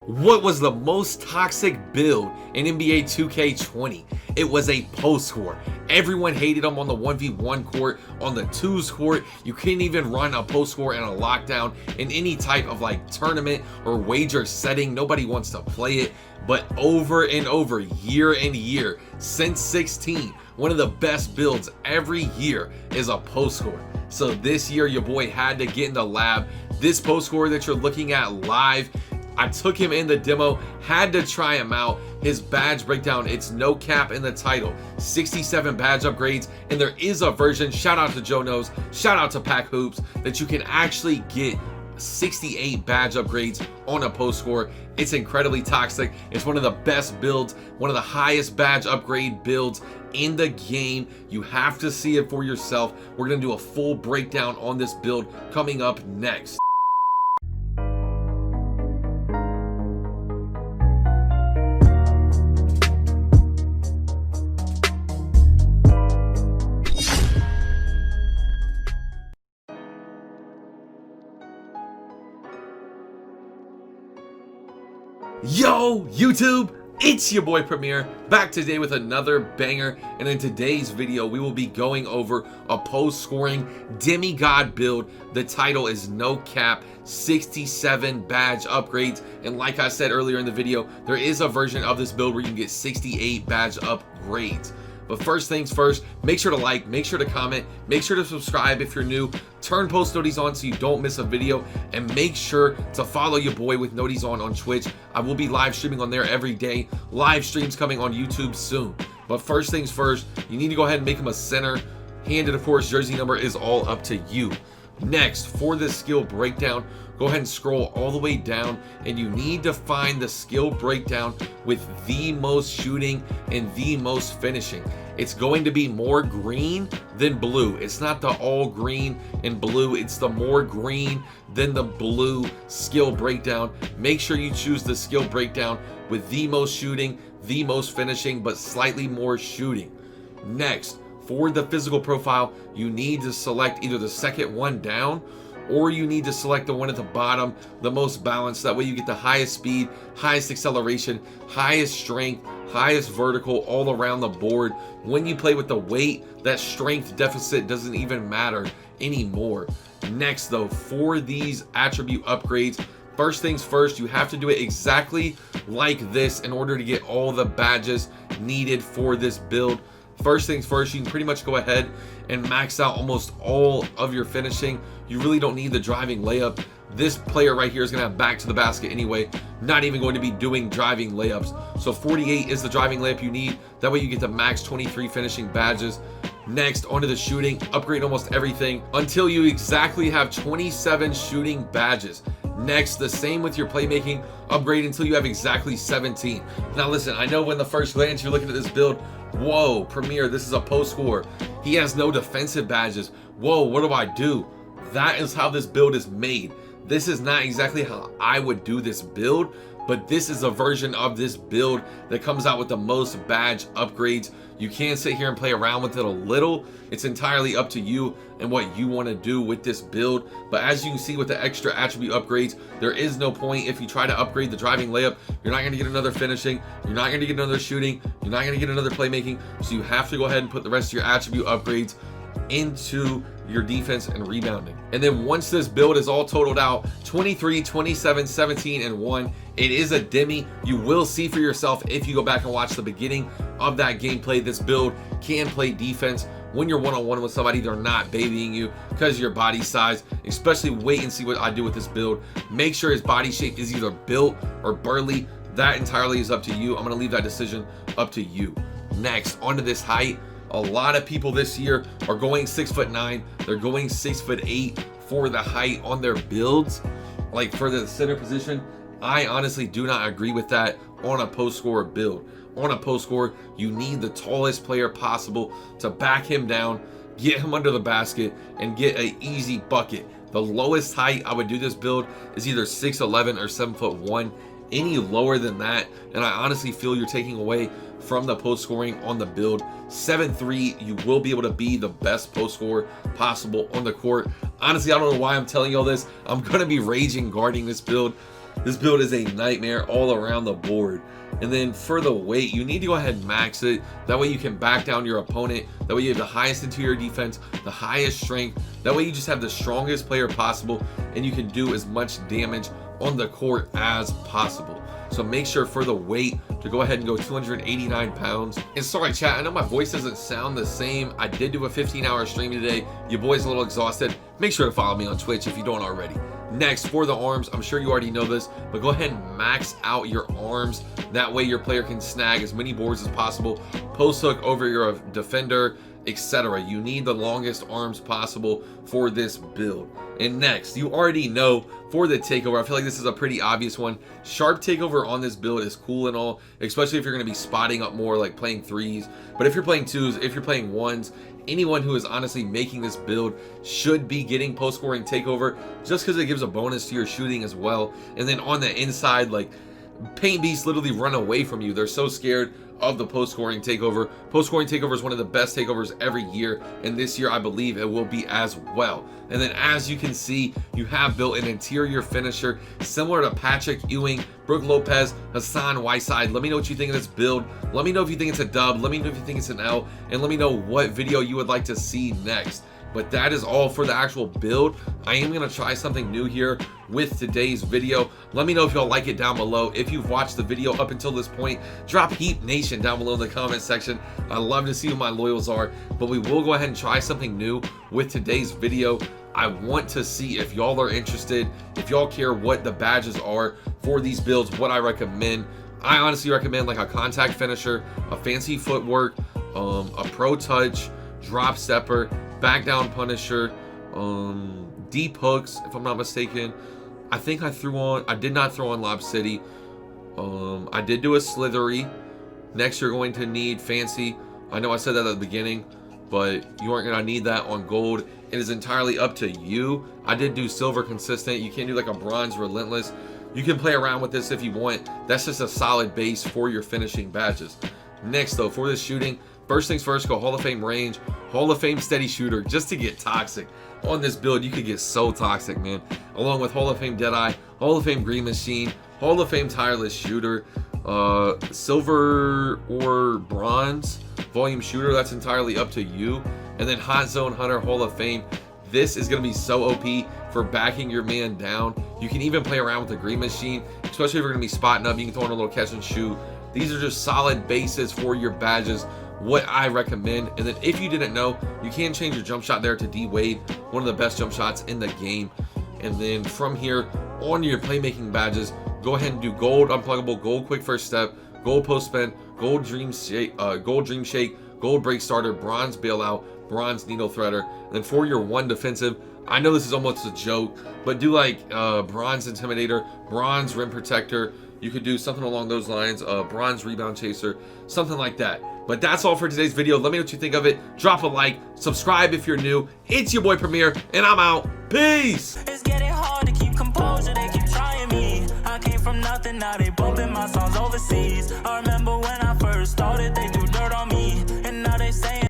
What was the most toxic build in NBA 2K20? It was a post score. Everyone hated him on the 1v1 court, on the 2s court. You couldn't even run a post score and a lockdown in any type of like tournament or wager setting. Nobody wants to play it. But over and over, year and year, since 16, one of the best builds every year is a post score. So this year, your boy had to get in the lab. This post score that you're looking at live, I took him in the demo, had to try him out. His badge breakdown, it's no cap in the title. 67 badge upgrades, and there is a version, shout out to Joe Knows, shout out to Pack Hoops, that you can actually get 68 badge upgrades on a post score. It's incredibly toxic. It's one of the best builds, one of the highest badge upgrade builds in the game. You have to see it for yourself. We're gonna do a full breakdown on this build coming up next. Yo, YouTube, it's your boy Premier, back today with another banger, and in today's video we will be going over a post scoring demigod build. The title is no cap, 67 badge upgrades, and like I said earlier in the video, there is a version of this build where you can get 68 badge upgrades. But first things first, make sure to like, make sure to comment, make sure to subscribe if you're new, turn post noties on so you don't miss a video, and make sure to follow your boy with noties on Twitch. I will be live streaming on there every day, live streams coming on YouTube soon. But first things first, you need to go ahead and make him a center handed, of course, jersey number is all up to you. Next, for the skill breakdown, go ahead and scroll all the way down, and you need to find the skill breakdown with the most shooting and the most finishing. It's going to be more green than blue. It's not the all green and blue, it's the more green than the blue skill breakdown. Make sure you choose the skill breakdown with the most shooting, the most finishing, but slightly more shooting. Next, for the physical profile, you need to select either the second one down, or you need to select the one at the bottom, the most balanced. That way you get the highest speed, highest acceleration, highest strength, highest vertical all around the board. When you play with the weight, that strength deficit doesn't even matter anymore. Next though, for these attribute upgrades, first things first, you have to do it exactly like this in order to get all the badges needed for this build. First things first, you can pretty much go ahead and max out almost all of your finishing. You really don't need the driving layup. This player right here is going to have back to the basket anyway, not even going to be doing driving layups. So 48 is the driving layup you need. That way you get the max 23 finishing badges. Next, onto the shooting, upgrade almost everything until you exactly have 27 shooting badges. Next, the same with your playmaking, upgrade until you have exactly 17. Now listen, I know when the first glance you're looking at this build, whoa, Premier, this is a post score. He has no defensive badges. Whoa, what do I do? That is how this build is made. This is not exactly how I would do this build, but this is a version of this build that comes out with the most badge upgrades. You can sit here and play around with it a little. It's entirely up to you and what you want to do with this build. But as you can see with the extra attribute upgrades, there is no point if you try to upgrade the driving layup. You're not going to get another finishing. You're not going to get another shooting. You're not going to get another playmaking. So you have to go ahead and put the rest of your attribute upgrades into your defense and rebounding. And then once this build is all totaled out, 23, 27, 17, and 1, it is a demi. You will see for yourself if you go back and watch the beginning of that gameplay. This build can play defense when you're one-on-one with somebody. They're not babying you because of your body size. Especially wait and see what I do with this build. Make sure his body shape is either built or burly. That entirely is up to you. I'm going to leave that decision up to you. Next, onto this height. A lot of people this year are going 6'9". They're going 6'8" for the height on their builds. Like for the center position, I honestly do not agree with that on a post score build. On a post score, you need the tallest player possible to back him down, get him under the basket, and get an easy bucket. The lowest height I would do this build is either 6'11" or 7'1". Any lower than that, and I honestly feel you're taking away from the post scoring on the build. 7'3", you will be able to be the best post scorer possible on the court. Honestly, I don't know why I'm telling you all this. I'm gonna be raging guarding this build. This build is a nightmare all around the board. And then for the weight, you need to go ahead and max it. That way you can back down your opponent. That way you have the highest interior defense, the highest strength. That way you just have the strongest player possible, and you can do as much damage on the court as possible. So make sure for the weight to go ahead and go 289 pounds. And sorry chat, I know my voice doesn't sound the same. I did do a 15-hour stream today. Your boy's a little exhausted. Make sure to follow me on Twitch if you don't already. Next, for the arms, I'm sure you already know this, but go ahead and max out your arms. That way your player can snag as many boards as possible, post hook over your defender, etc. You need the longest arms possible for this build. And next, you already know for the takeover, I feel like this is a pretty obvious one. Sharp takeover on this build is cool and all, especially if you're going to be spotting up more, like playing threes. But if you're playing twos, if you're playing ones, anyone who is honestly making this build should be getting post scoring takeover, just because it gives a bonus to your shooting as well. And then on the inside, like, paint beasts literally run away from you. They're so scared of the post scoring takeover. Post scoring takeover is one of the best takeovers every year, and this year I believe it will be as well. And then as you can see, you have built an interior finisher similar to Patrick Ewing, Brook Lopez, Hassan Whiteside. Let me know what you think of this build. Let me know if you think it's a dub. Let me know if you think it's an L, and let me know what video you would like to see next. But that is all for the actual build. I am going to try something new here with today's video. Let me know if y'all like it down below. If you've watched the video up until this point, drop Heap Nation down below in the comment section. I love to see who my loyals are, but we will go ahead and try something new with today's video. I want to see if y'all are interested, if y'all care what the badges are for these builds, what I recommend. I honestly recommend like a contact finisher, a fancy footwork, a pro touch, drop stepper, back down punisher, deep hooks, if I'm not mistaken. I think I did not throw on Lob City. I did do a slithery. Next, you're going to need fancy. I know I said that at the beginning, but you aren't gonna need that on gold. It is entirely up to you. I did do silver consistent. You can't do like a bronze relentless. You can play around with this if you want. That's just a solid base for your finishing badges. Next though, for this shooting, first things first, go Hall of Fame range, Hall of Fame steady shooter, just to get toxic. On this build, you could get so toxic, man. Along with Hall of Fame Deadeye, Hall of Fame Green Machine, Hall of Fame tireless shooter, silver or bronze volume shooter, that's entirely up to you. And then Hot Zone Hunter, Hall of Fame. This is going to be so OP for backing your man down. You can even play around with the Green Machine, especially if you're going to be spotting up. You can throw in a little catch and shoot. These are just solid bases for your badges, what I recommend. And then if you didn't know, you can change your jump shot there to D Wade, one of the best jump shots in the game. And then from here on your playmaking badges, go ahead and do gold unpluggable, gold quick first step, gold post spin, gold dream shake, gold break starter, bronze bailout, bronze needle threader. And then for your one defensive, I know this is almost a joke, but do like bronze intimidator, bronze rim protector. You could do something along those lines, bronze rebound chaser, something like that. But that's all for today's video. Let me know what you think of it. Drop a like, subscribe if you're new. It's your boy Premier, and I'm out. Peace. It's getting hard to keep composure. They keep trying me. I came from nothing, now they bumping my songs overseas. I remember when